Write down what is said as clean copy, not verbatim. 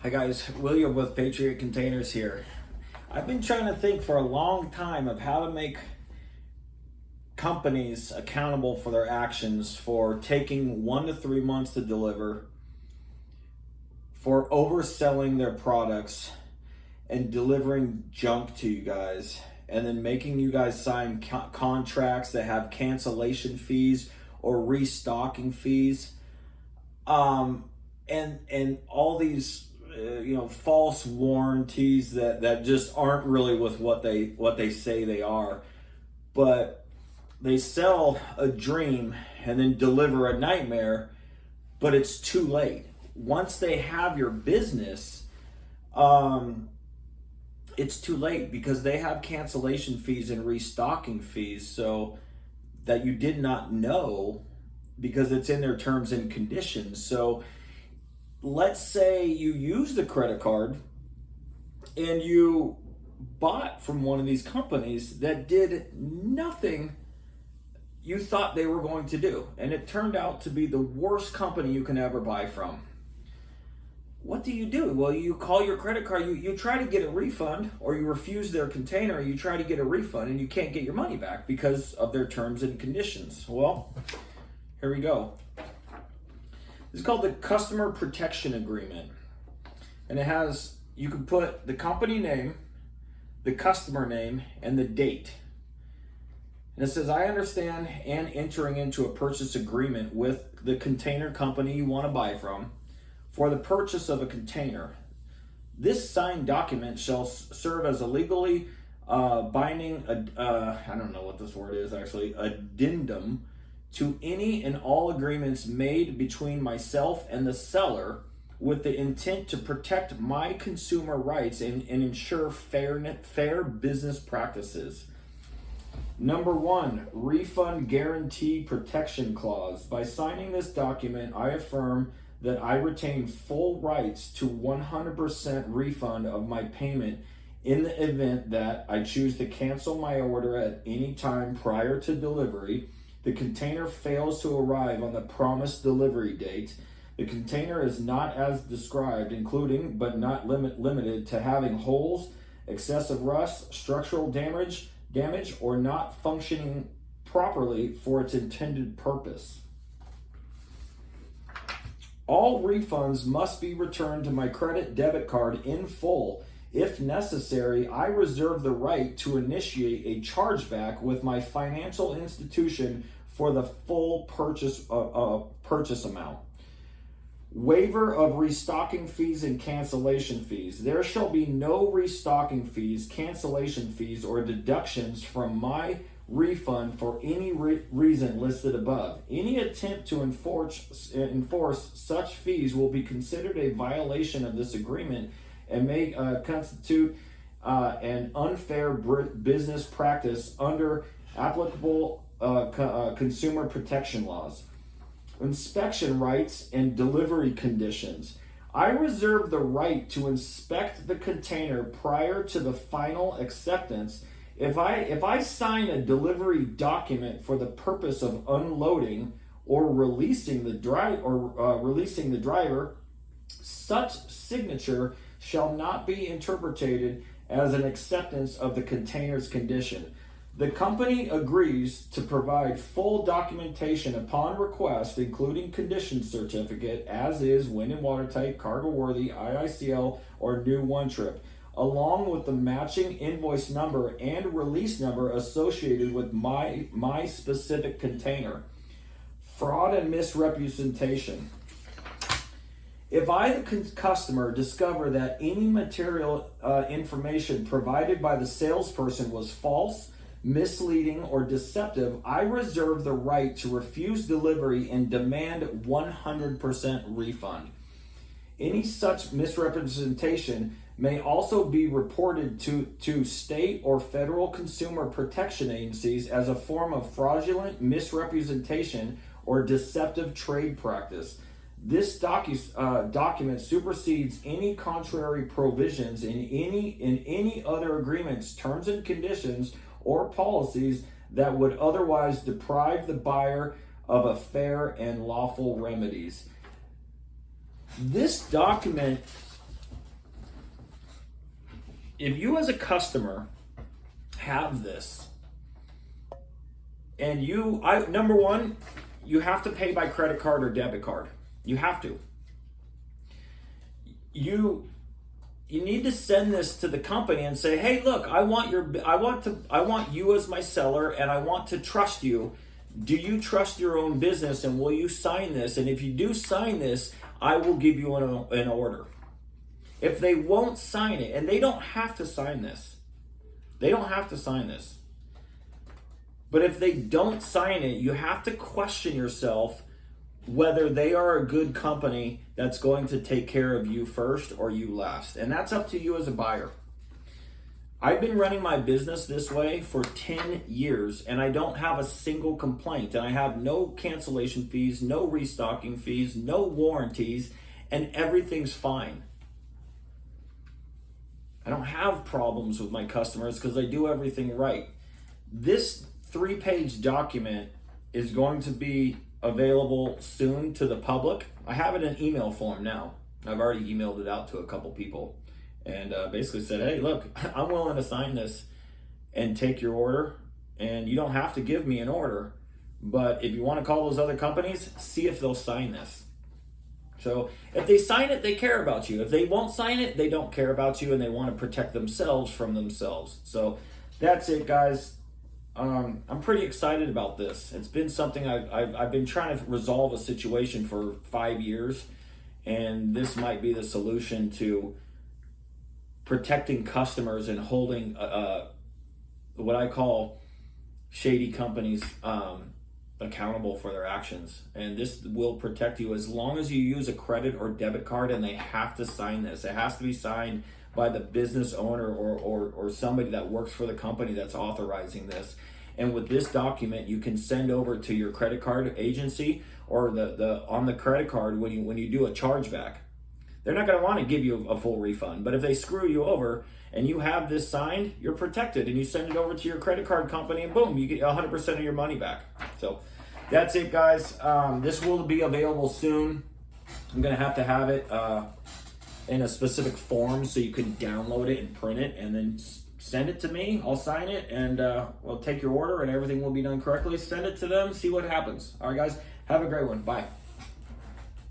Hi guys, William with Patriot Containers here. I've been trying to think for a long time of how to make companies accountable for their actions for taking 1 to 3 months to deliver, for overselling their products and delivering junk to you guys, and then making you guys sign contracts that have cancellation fees or restocking fees, and all these false warranties that just aren't really with what they say they are. But they sell a dream and then deliver a nightmare, but it's too late. Once they have your business, it's too late because they have cancellation fees and restocking fees, so that you did not know because it's in their terms and conditions. So let's say you use the credit card and you bought from one of these companies that did nothing you thought they were going to do, and it turned out to be the worst company you can ever buy from. What do? Well, you call your credit card, you try to get a refund, or you refuse their container, you try to get a refund, and you can't get your money back because of their terms and conditions. Well, here we go. It's called the Customer Protection Agreement. And it has, you can put the company name, the customer name, and the date. And it says, I understand and entering into a purchase agreement with the container company you want to buy from for the purchase of a container. This signed document shall serve as a legally binding, I don't know what this word is actually, addendum to any and all agreements made between myself and the seller with the intent to protect my consumer rights and ensure fair business practices. Number 1, refund guarantee protection clause. By signing this document, I affirm that I retain full rights to 100% refund of my payment in the event that I choose to cancel my order at any time prior to delivery, the container fails to arrive on the promised delivery date, the container is not as described, including but not limited to having holes, excessive rust, structural damage, or not functioning properly for its intended purpose. All refunds must be returned to my credit debit card in full. If necessary, I reserve the right to initiate a chargeback with my financial institution for the full purchase amount. Waiver of restocking fees and cancellation fees. There shall be no restocking fees, cancellation fees, or deductions from my refund for any reason listed above. Any attempt to enforce such fees will be considered a violation of this agreement and may constitute an unfair business practice under applicable consumer protection laws. Inspection rights and delivery conditions. I reserve the right to inspect the container prior to the final acceptance. If I sign a delivery document for the purpose of unloading or releasing the driver, such signature shall not be interpreted as an acceptance of the container's condition. The company agrees to provide full documentation upon request, including condition certificate, as is, when in watertight, cargo worthy, IICL, or new one trip, along with the matching invoice number and release number associated with my specific container. Fraud and misrepresentation. If I, the customer, discover that any material information provided by the salesperson was false, misleading, or deceptive, I reserve the right to refuse delivery and demand 100% refund. Any such misrepresentation may also be reported to state or federal consumer protection agencies as a form of fraudulent misrepresentation or deceptive trade practice. This document supersedes any contrary provisions in any other agreements, terms and conditions, or policies that would otherwise deprive the buyer of a fair and lawful remedies. This document if you as a customer have this, and number one, you have to pay by credit card or debit card. You have to. You need to send this to the company and say, hey, look, I want you as my seller, and I want to trust you. Do you trust your own business, and will you sign this? And if you do sign this, I will give you an order. If they won't sign it, and they don't have to sign this, but if they don't sign it, you have to question yourself whether they are a good company that's going to take care of you first or you last. And that's up to you as a buyer. I've been running my business this way for 10 years, and I don't have a single complaint. And I have no cancellation fees, no restocking fees, no warranties, and everything's fine. I don't have problems with my customers because I do everything right. This 3-page document is going to be available soon to the public. I have it in email form now. I've already emailed it out to a couple people and basically said, hey, look, I'm willing to sign this and take your order, and you don't have to give me an order, but if you want to call those other companies, see if they'll sign this. So if they sign it, they care about you. If they won't sign it, they don't care about you, and they want to protect themselves from themselves. So that's it, guys. I'm pretty excited about this. It's been something I've been trying to resolve a situation for 5 years, and this might be the solution to protecting customers and holding what I call shady companies accountable for their actions. And this will protect you as long as you use a credit or debit card, and they have to sign this. It has to be signed by the business owner or somebody that works for the company that's authorizing this. And with this document, you can send over to your credit card agency or the on the credit card when you do a chargeback. They're not going to want to give you a full refund, but if they screw you over and you have this signed, you're protected, and you send it over to your credit card company, and boom, you get 100% of your money back. So that's it, guys. This will be available soon. I'm going to have it in a specific form so you can download it and print it and then send it to me. I'll sign it, and we'll take your order, and everything will be done correctly. Send it to them, see what happens. All right, guys, have a great one. Bye.